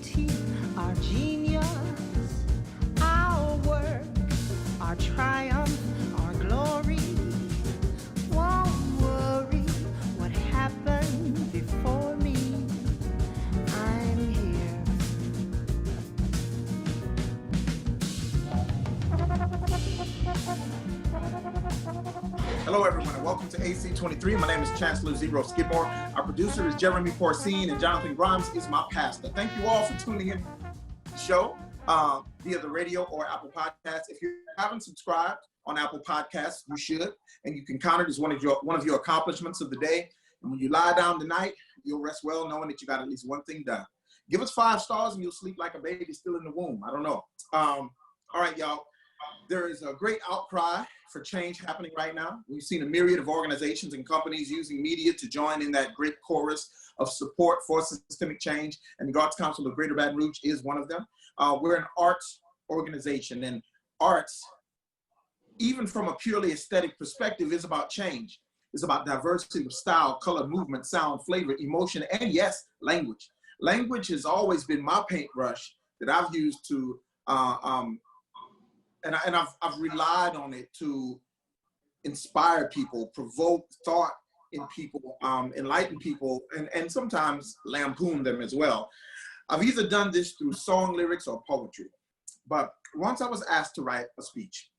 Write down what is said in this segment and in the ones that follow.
beauty, our genius, our work, our triumph, our glory. Won't worry what happened before me. I'm here. Hello, everyone, and welcome to AC23. My name is Chancellor Xero Skidmore. Our producer is Jeremy Porcine, and Jonathan Grimes is my pastor. Thank you all for tuning in to the show via the radio or Apple Podcasts. If you haven't subscribed on Apple Podcasts, you should, and you can count it as one of your accomplishments of the day. And when you lie down tonight, you'll rest well knowing that you got at least one thing done. Give us 5 stars, and you'll sleep like a baby still in the womb. I don't know. All right, y'all. There is a great outcry for change happening right now. We've seen a myriad of organizations and companies using media to join in that great chorus of support for systemic change, and the Arts Council of Greater Baton Rouge is one of them. We're an arts organization, and arts, even from a purely aesthetic perspective, is about change. It's about diversity of style, color, movement, sound, flavor, emotion, and yes, language. Language has always been my paintbrush that I've used to and I've relied on it to inspire people, provoke thought in people, enlighten people, and sometimes lampoon them as well. I've either done this through song lyrics or poetry. But once I was asked to write a speech,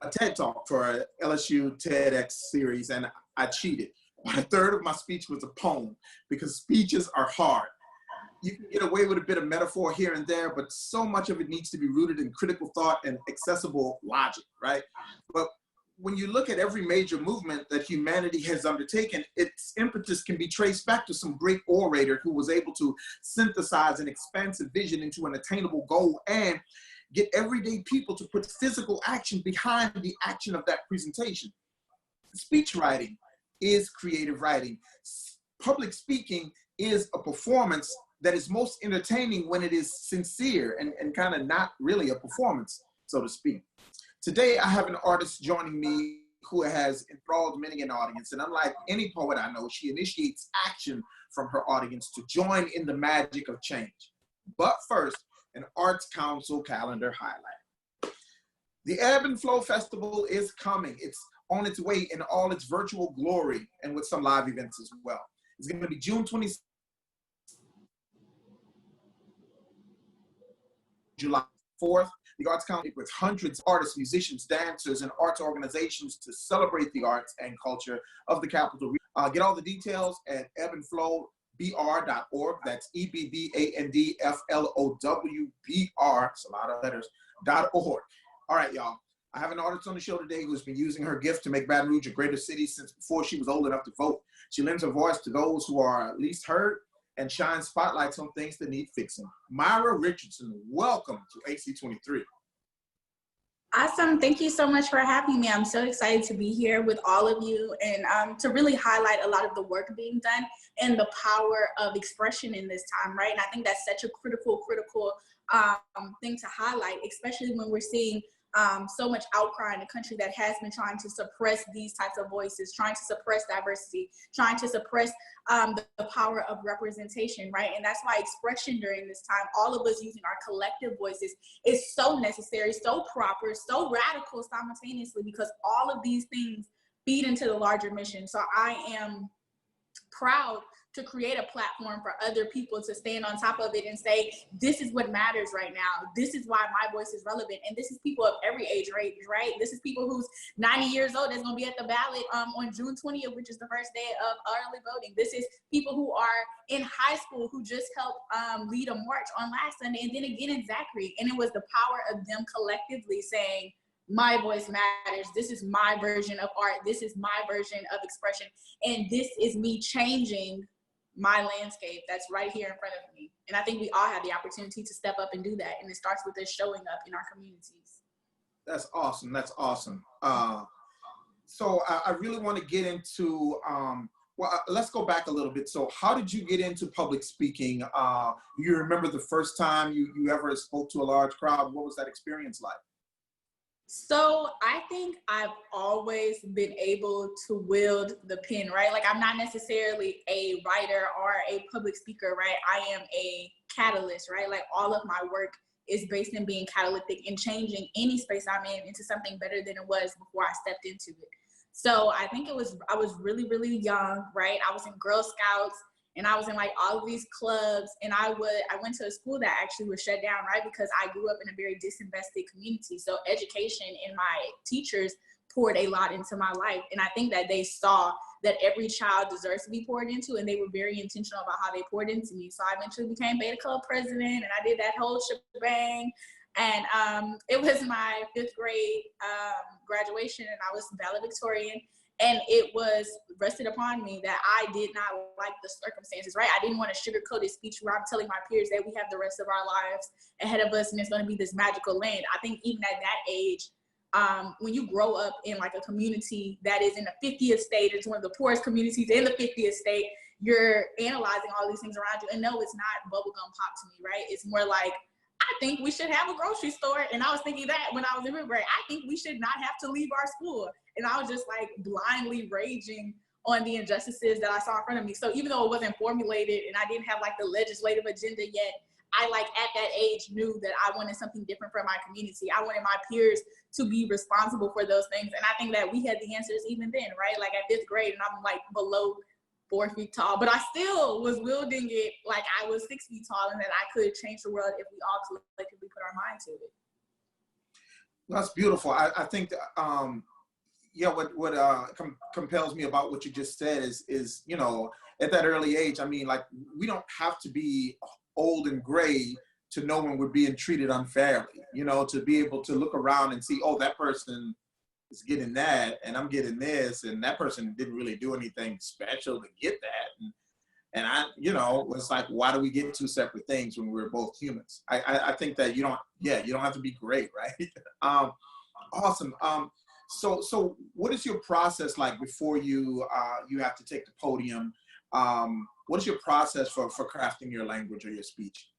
a TED Talk for an LSU TEDx series, and I cheated. 1/3 of my speech was a poem because speeches are hard. You can get away with a bit of metaphor here and there, but so much of it needs to be rooted in critical thought and accessible logic, right? But when you look at every major movement that humanity has undertaken, its impetus can be traced back to some great orator who was able to synthesize an expansive vision into an attainable goal and get everyday people to put physical action behind the action of that presentation. Speech writing is creative writing. Public speaking is a performance that is most entertaining when it is sincere and kind of not really a performance, so to speak. Today, I have an artist joining me who has enthralled many an audience. And unlike any poet I know, she initiates action from her audience to join in the magic of change. But first, an Arts Council calendar highlight. The Ebb and Flow Festival is coming. It's on its way in all its virtual glory and with some live events as well. It's going to be June 26th. July 4th, the Arts Council with hundreds of artists, musicians, dancers, and arts organizations to celebrate the arts and culture of the capital. Get all the details at ebbandflowbr.org. That's EBBANDFLOWBR, it's a lot of letters, .org. All right, y'all. I have an artist on the show today who's been using her gift to make Baton Rouge a greater city since before she was old enough to vote. She lends her voice to those who are least heard and shine spotlights on things that need fixing. Myra Richardson, welcome to AC23. Awesome. Thank you so much for having me. I'm so excited to be here with all of you and to really highlight a lot of the work being done and the power of expression in this time, right? And I think that's such a critical thing to highlight, especially when we're seeing so much outcry in the country that has been trying to suppress these types of voices, trying to suppress diversity, trying to suppress the power of representation, right? And that's why expression during this time, all of us using our collective voices, is so necessary, so proper, so radical simultaneously, because all of these things feed into the larger mission. So I am proud to create a platform for other people to stand on top of it and say, this is what matters right now. This is why my voice is relevant. And this is people of every age range, right? This is people who's 90 years old that's gonna be at the ballot on June 20th, which is the first day of early voting. This is people who are in high school who just helped lead a march on last Sunday, and then again in Zachary. And it was the power of them collectively saying, my voice matters. This is my version of art. This is my version of expression. And this is me changing my landscape that's right here in front of me. And I think we all have the opportunity to step up and do that. And it starts with us showing up in our communities. That's awesome. That's awesome. So I really want to get into, let's go back a little bit. So how did you get into public speaking? You remember the first time you ever spoke to a large crowd? What was that experience like? So I think I've always been able to wield the pen, right? Like I'm not necessarily a writer or a public speaker, right? I am a catalyst, right? Like all of my work is based in being catalytic and changing any space I'm in into something better than it was before I stepped into it. So I think I was really, really young, right? I was in Girl Scouts and I was in like all of these clubs, and I went to a school that actually was shut down, right? Because I grew up in a very disinvested community. So education and my teachers poured a lot into my life. And I think that they saw that every child deserves to be poured into, and they were very intentional about how they poured into me. So I eventually became Beta Club president, and I did that whole shebang. And it was my 5th grade graduation, and I was valedictorian. And it was rested upon me that I did not like the circumstances, right? I didn't want a sugar-coated speech where I'm telling my peers that we have the rest of our lives ahead of us and it's going to be this magical land. I think even at that age, when you grow up in like a community that is in the 50th state, it's one of the poorest communities in the 50th state, you're analyzing all these things around you. And no, it's not bubblegum pop to me, right? It's more like, I think we should have a grocery store. And I was thinking that when I was in 5th grade, I think we should not have to leave our school. And I was just like blindly raging on the injustices that I saw in front of me. So even though it wasn't formulated and I didn't have like the legislative agenda yet, I like at that age knew that I wanted something different for my community. I wanted my peers to be responsible for those things. And I think that we had the answers even then, right? Like at 5th grade and I'm like below 4 feet tall, but I still was wielding it like I was 6 feet tall and that I could change the world if we all collectively put our mind to it. That's beautiful. I think that, yeah, what compels me about what you just said is, you know, at that early age, I mean, like, we don't have to be old and gray to know when we're being treated unfairly, you know, to be able to look around and see, oh, that person is getting that and I'm getting this, and that person didn't really do anything special to get that. And I, you know, it's like, why do we get 2 separate things when we're both humans? I think that you don't have to be great, right? Awesome. So what is your process like before you have to take the podium? What is your process for crafting your language or your speech?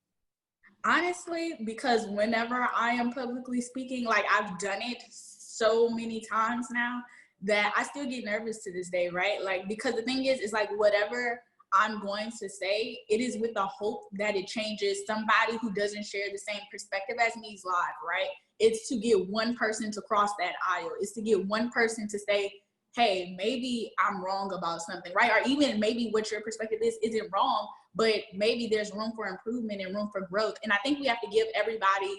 Honestly, because whenever I am publicly speaking, like I've done it so many times now that I still get nervous to this day, right? Like, because the thing is like whatever I'm going to say, it is with the hope that it changes somebody who doesn't share the same perspective as me's life, right? It's to get one person to cross that aisle. It's to get one person to say, hey, maybe I'm wrong about something, right? Or even maybe what your perspective is isn't wrong, but maybe there's room for improvement and room for growth. And I think we have to give everybody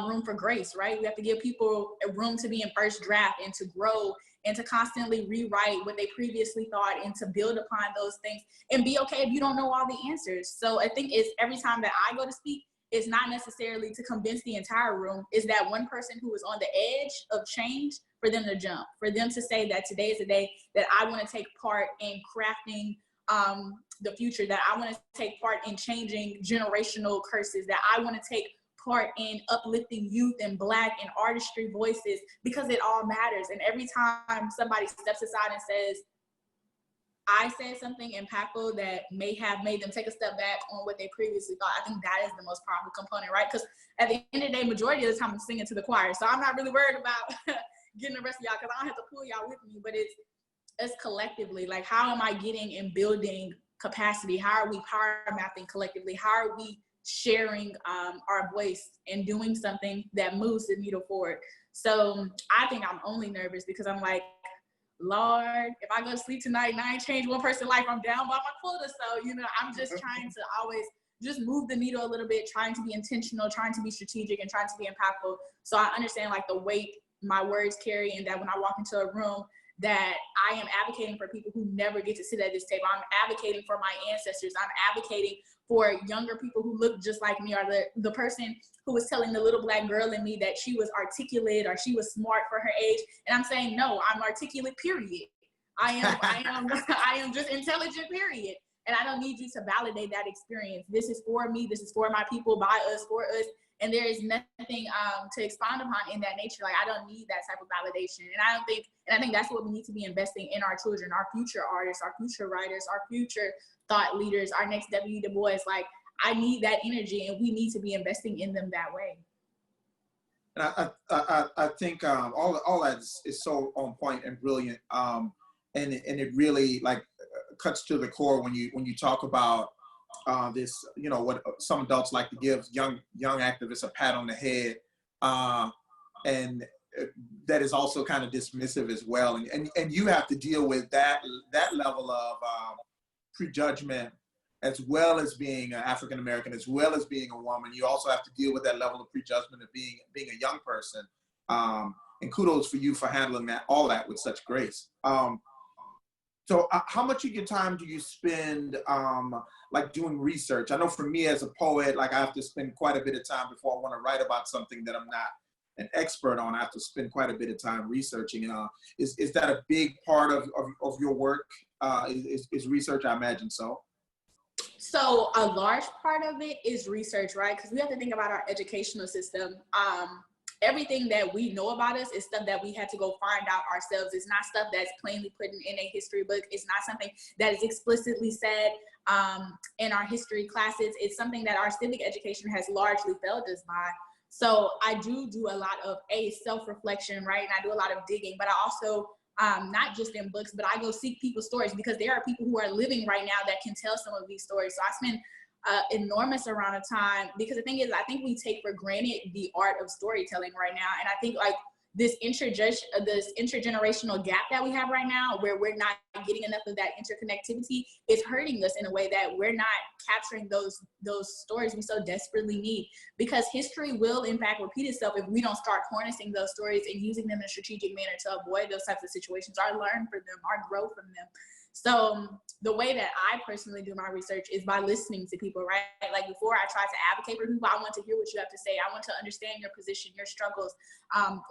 room for grace, right? We have to give people a room to be in first draft and to grow and to constantly rewrite what they previously thought and to build upon those things and be okay if you don't know all the answers. So I think it's every time that I go to speak, it's not necessarily to convince the entire room. It's that one person who is on the edge of change for them to jump, for them to say that today is the day that I want to take part in crafting the future, that I want to take part in changing generational curses, that I want to take part in uplifting youth and Black and artistry voices, because it all matters. And every time somebody steps aside and says, I said something impactful that may have made them take a step back on what they previously thought, I think that is the most powerful component, right? Because at the end of the day, majority of the time I'm singing to the choir. So I'm not really worried about getting the rest of y'all, because I don't have to pull y'all with me, but it's collectively, like, how am I getting and building capacity? How are we power mapping collectively? How are we sharing our voice and doing something that moves the needle forward? So I think I'm only nervous because I'm like, Lord, if I go to sleep tonight and I ain't change one person's life, I'm down by my quota. So, you know, I'm just trying to always just move the needle a little bit, trying to be intentional, trying to be strategic, and trying to be impactful. So I understand like the weight my words carry, and that when I walk into a room, that I am advocating for people who never get to sit at this table. I'm advocating for my ancestors. I'm advocating for younger people who look just like me, or the person who was telling the little Black girl in me that she was articulate or she was smart for her age. And I'm saying, no, I'm articulate, period. I am just intelligent, period. And I don't need you to validate that experience. This is for me. This is for my people, by us, for us. And there is nothing to expound upon in that nature. Like, I don't need that type of validation. And I think that's what we need to be investing in our children, our future artists, our future writers, our future thought leaders, our next W. Du Bois. Like, I need that energy, and we need to be investing in them that way. And I think all that is so on point and brilliant, and it really like cuts to the core when you talk about this, you know, what some adults like to give young activists a pat on the head, and that is also kind of dismissive as well, and you have to deal with that level of prejudgment, as well as being an African American, as well as being a woman. You also have to deal with that level of prejudgment of being a young person. And kudos for you for handling all that with such grace. So how much of your time do you spend like doing research? I know for me as a poet, like I have to spend quite a bit of time before I want to write about something that I'm not an expert on. I have to spend quite a bit of time researching. Is that a big part of your work? Is research? I imagine so. So a large part of it is research, right? Because we have to think about our educational system. Everything that we know about us is stuff that we had to go find out ourselves. It's not stuff that's plainly put in a history book. It's not something that is explicitly said in our history classes. It's something that our civic education has largely failed us by. So I do a lot of self-reflection, right? And I do a lot of digging, but I also, not just in books, but I go seek people's stories, because there are people who are living right now that can tell some of these stories. So I spend enormous amount of time, because the thing is, I think we take for granted the art of storytelling right now. And I think like this intergenerational gap that we have right now, where we're not getting enough of that interconnectivity, is hurting us in a way that we're not capturing those stories we so desperately need. Because history will in fact repeat itself if we don't start harnessing those stories and using them in a strategic manner to avoid those types of situations, or learn from them, or grow from them. So the way that I personally do my research is by listening to people, right? Like before I try to advocate for people, I want to hear what you have to say. I want to understand your position, your struggles,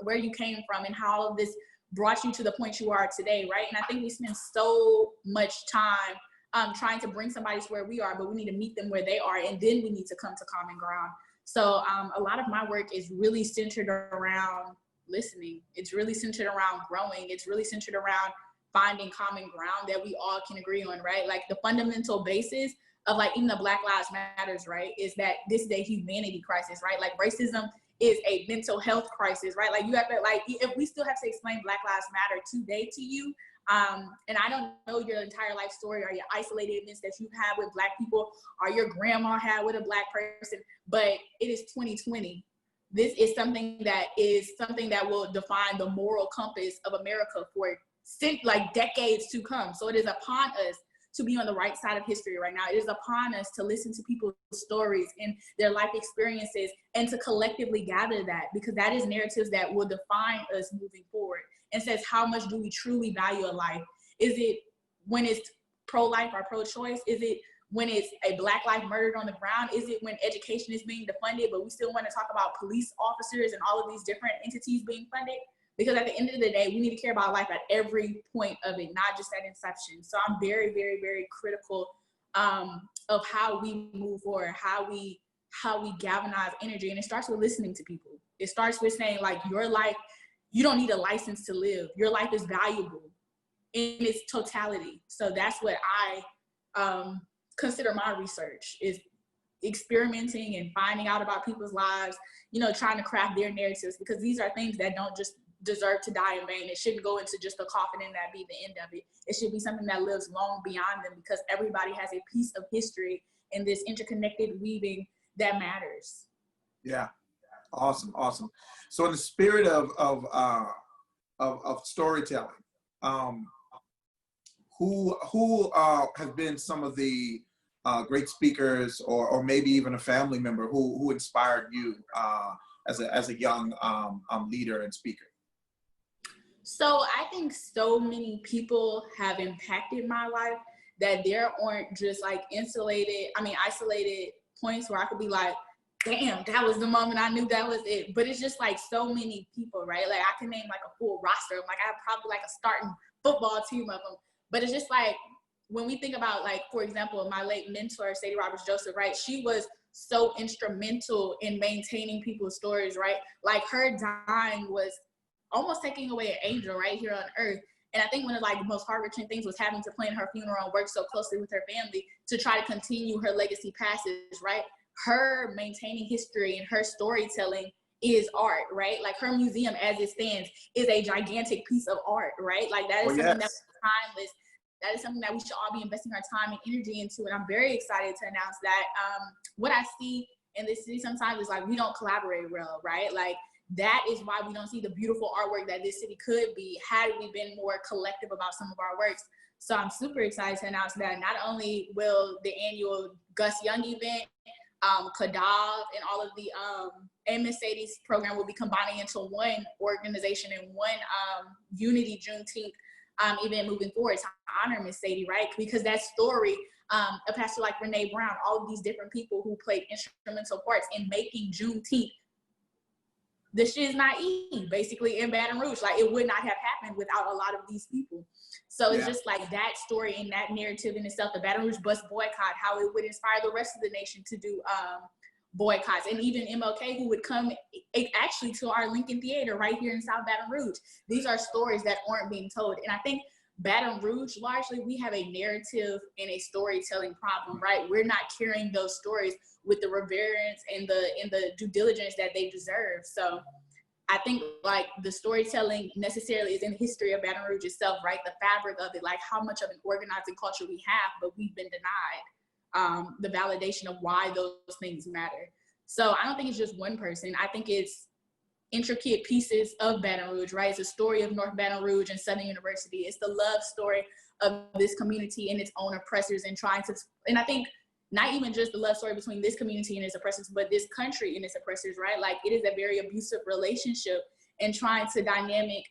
where you came from, and how all of this brought you to the point you are today, right? And I think we spend so much time trying to bring somebody to where we are, but we need to meet them where they are, and then we need to come to common ground. So a lot of my work is really centered around listening. It's really centered around growing. It's really centered around finding common ground that we all can agree on, right? Like the fundamental basis of like even the Black Lives Matters, right, is that this is a humanity crisis, right? Like racism is a mental health crisis, right? Like you have to, like, if we still have to explain Black Lives Matter today to you, and I don't know your entire life story or your isolated events that you've had with Black people, or your grandma had with a Black person, but it is 2020. This is something that will define the moral compass of America for like decades to come. So it is upon us to be on the right side of history right now. It is upon us to listen to people's stories and their life experiences, and to collectively gather that, because that is narratives that will define us moving forward, and says how much do we truly value a life. Is it when it's pro-life or pro-choice? Is it when it's a Black life murdered on the ground? Is it when education is being defunded, but we still want to talk about police officers and all of these different entities being funded? Because at the end of the day, we need to care about life at every point of it, not just at inception. So I'm very, very, very critical of how we move forward, how we galvanize energy. And it starts with listening to people. It starts with saying, like, your life, you don't need a license to live. Your life is valuable in its totality. So that's what I consider my research, is experimenting and finding out about people's lives, you know, trying to craft their narratives, because these are things that don't just deserve to die in vain. It shouldn't go into just a coffin and that be the end of it. It should be something that lives long beyond them, because everybody has a piece of history in this interconnected weaving that matters. Yeah, awesome. So in the spirit of storytelling, who have been some of the great speakers, or maybe even a family member who inspired you as a young leader and speaker? So I think so many people have impacted my life that there aren't just like isolated points where I could be like, damn, that was the moment I knew that was it. But it's just like so many people, right? Like I can name like a full roster. Like I have probably like a starting football team of them. But it's just like, when we think about, like, for example, my late mentor, Sadie Roberts Joseph, right? She was so instrumental in maintaining people's stories, right? Like her dying was almost taking away an angel right here on earth. And I think one of like the most heart-wrenching things was having to plan her funeral and work so closely with her family to try to continue her legacy passes, right? Her maintaining history and her storytelling is art, right? Like her museum as it stands is a gigantic piece of art, right? Like that is something that's timeless. That is something that we should all be investing our time and energy into. And I'm very excited to announce that what I see in this city sometimes is like, we don't collaborate well, right? Like that is why we don't see the beautiful artwork that this city could be had we been more collective about some of our works. So I'm super excited to announce that not only will the annual Gus Young event, Kadav, and all of the and Mercedes program will be combining into one organization and one Unity Juneteenth event moving forward to honor Miss Sadie, right? Because that story, a pastor like Renee Brown, all of these different people who played instrumental parts in making Juneteenth, the shit is naive, basically, in Baton Rouge. Like, it would not have happened without a lot of these people. So it's just like that story and that narrative in itself, the Baton Rouge bus boycott, how it would inspire the rest of the nation to do boycotts. And even MLK, who would come actually to our Lincoln Theater right here in South Baton Rouge. These are stories that aren't being told. And I think Baton Rouge, largely, we have a narrative and a storytelling problem, right? We're not carrying those stories with the reverence and the due diligence that they deserve. So I think like the storytelling necessarily is in the history of Baton Rouge itself, right? The fabric of it, like how much of an organizing culture we have, but we've been denied the validation of why those things matter. So I don't think it's just one person. I think it's intricate pieces of Baton Rouge, right? It's a story of North Baton Rouge and Southern University. It's the love story of this community and its own oppressors, and trying to, and I think not even just the love story between this community and its oppressors, but this country and its oppressors, right? Like it is a very abusive relationship, and trying to trying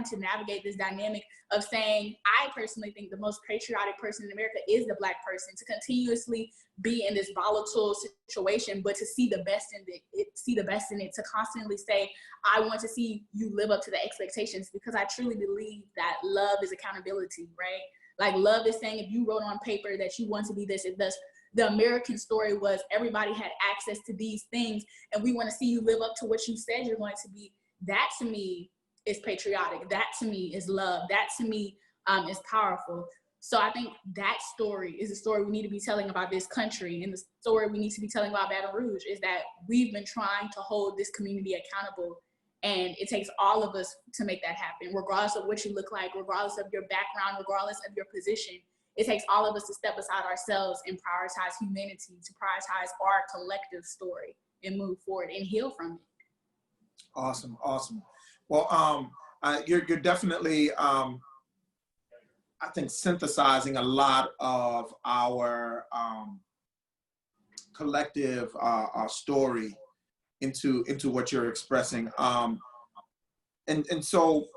to navigate this dynamic of saying, I personally think the most patriotic person in America is the Black person, to continuously be in this volatile situation, but to see the best in it, to constantly say, I want to see you live up to the expectations, because I truly believe that love is accountability, right? Like love is saying, if you wrote on paper that you want to be this, it does. The American story was everybody had access to these things, and we want to see you live up to what you said you're going to be. That to me is patriotic. That to me is love. That to me is powerful. So I think that story is a story we need to be telling about this country, and the story we need to be telling about Baton Rouge is that we've been trying to hold this community accountable, and it takes all of us to make that happen, regardless of what you look like, regardless of your background, regardless of your position. It takes all of us to step aside ourselves and prioritize humanity, to prioritize our collective story and move forward and heal from it. Awesome, awesome. Well, you're definitely, I think, synthesizing a lot of our collective story into what you're expressing. And so,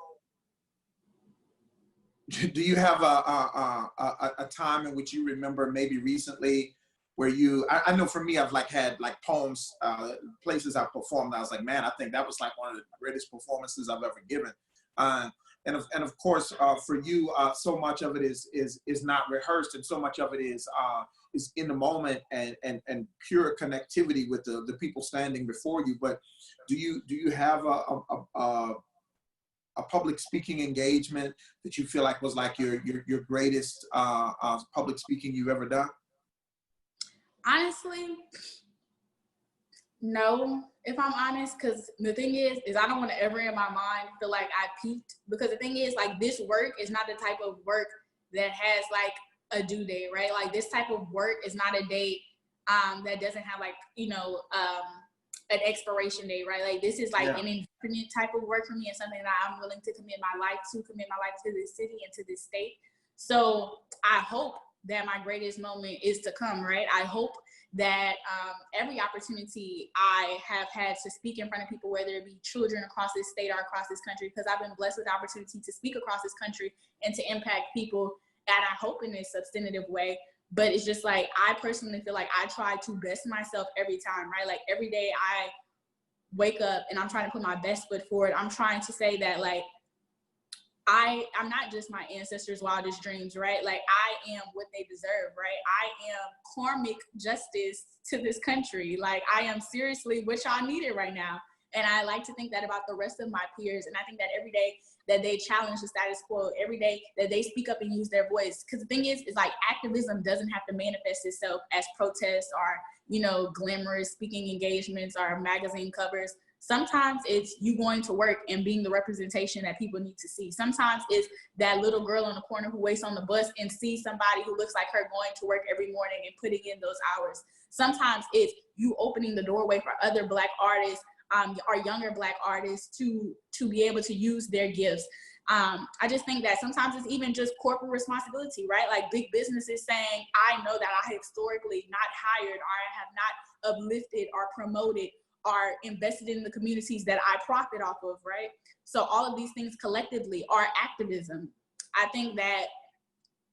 do you have a time in which you remember maybe recently where I know for me, I've like had like poems, places I've performed, I was like, man, I think that was like one of the greatest performances I've ever given. And of course, for you, so much of it is not rehearsed, and so much of it is in the moment and pure connectivity with the people standing before you. But do you have a public speaking engagement that you feel like was like your greatest public speaking you've ever done? Honestly, no, if I'm honest, because the thing is I don't want to ever in my mind feel like I peaked, because the thing is, like, this work is not the type of work that has like a due date, right? Like this type of work is not a date that doesn't have like, an expiration date, right? Like this is like an infinite type of work for me, and something that I'm willing to commit my life to this city and to this state. So I hope that my greatest moment is to come, right? I hope that every opportunity I have had to speak in front of people, whether it be children across this state or across this country, because I've been blessed with the opportunity to speak across this country and to impact people, and I hope in a substantive way. But it's just like, I personally feel like I try to best myself every time, right? Like every day I wake up and I'm trying to put my best foot forward. I'm trying to say that, like, I'm not just my ancestors' wildest dreams, right? Like I am what they deserve, right? I am karmic justice to this country. Like I am seriously what y'all needed right now. And I like to think that about the rest of my peers. And I think that every day that they challenge the status quo, every day that they speak up and use their voice. Because the thing is like activism doesn't have to manifest itself as protests or, you know, glamorous speaking engagements or magazine covers. Sometimes it's you going to work and being the representation that people need to see. Sometimes it's that little girl on the corner who waits on the bus and sees somebody who looks like her going to work every morning and putting in those hours. Sometimes it's you opening the doorway for other Black artists, or younger Black artists to be able to use their gifts. I just think that sometimes it's even just corporate responsibility, right? Like big businesses saying, I know that I have historically not hired or I have not uplifted or promoted or invested in the communities that I profit off of, right? So all of these things collectively are activism. I think that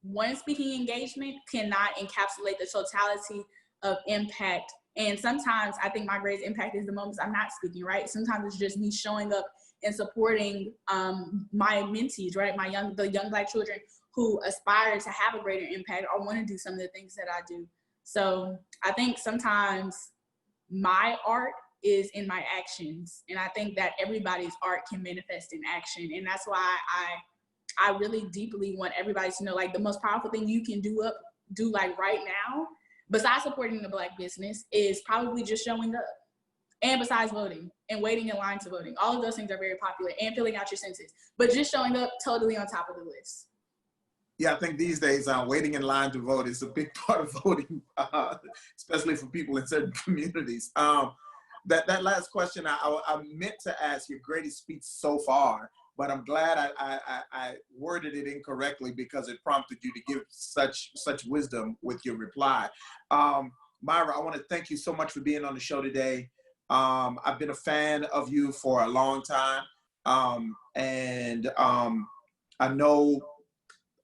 one speaking engagement cannot encapsulate the totality of impact. And sometimes I think my greatest impact is the moments I'm not speaking, right? Sometimes it's just me showing up and supporting my mentees, right? The young Black children who aspire to have a greater impact or want to do some of the things that I do. So I think sometimes my art is in my actions. And I think that everybody's art can manifest in action. And that's why I really deeply want everybody to know, like, the most powerful thing you can do like right now, besides supporting the Black business, is probably just showing up. And besides voting and waiting in line to voting. All of those things are very popular, and filling out your census. But just showing up totally on top of the list. Yeah, I think these days waiting in line to vote is a big part of voting, especially for people in certain communities. That last question I meant to ask your greatest speech so far, but I'm glad I worded it incorrectly because it prompted you to give such wisdom with your reply. Myra, I want to thank you so much for being on the show today. I've been a fan of you for a long time, and I know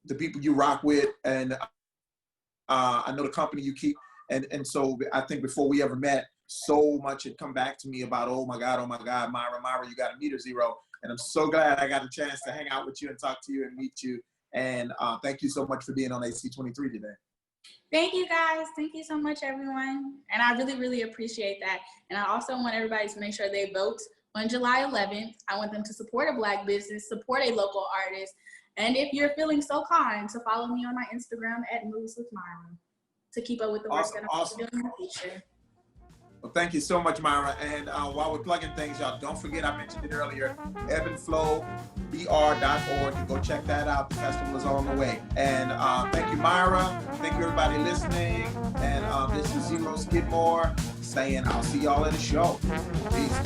the people you rock with, and I know the company you keep, and so I think before we ever met, so much had come back to me about, oh my God, Myra, you got to meet her, Xero. And I'm so glad I got a chance to hang out with you and talk to you and meet you. And thank you so much for being on AC23 today. Thank you, guys. Thank you so much, everyone. And I really, really appreciate that. And I also want everybody to make sure they vote on July 11th. I want them to support a Black business, support a local artist. And if you're feeling so kind, to follow me on my Instagram at Moves with Myra to keep up with the work that I'm doing in the future. Well, thank you so much, Myra. And while we're plugging things, y'all, don't forget, I mentioned it earlier, ebbandflowbr.org. You go check that out. The festival is on the way. And thank you, Myra. Thank you, everybody listening. And this is Xero Skidmore saying I'll see y'all at the show. Peace.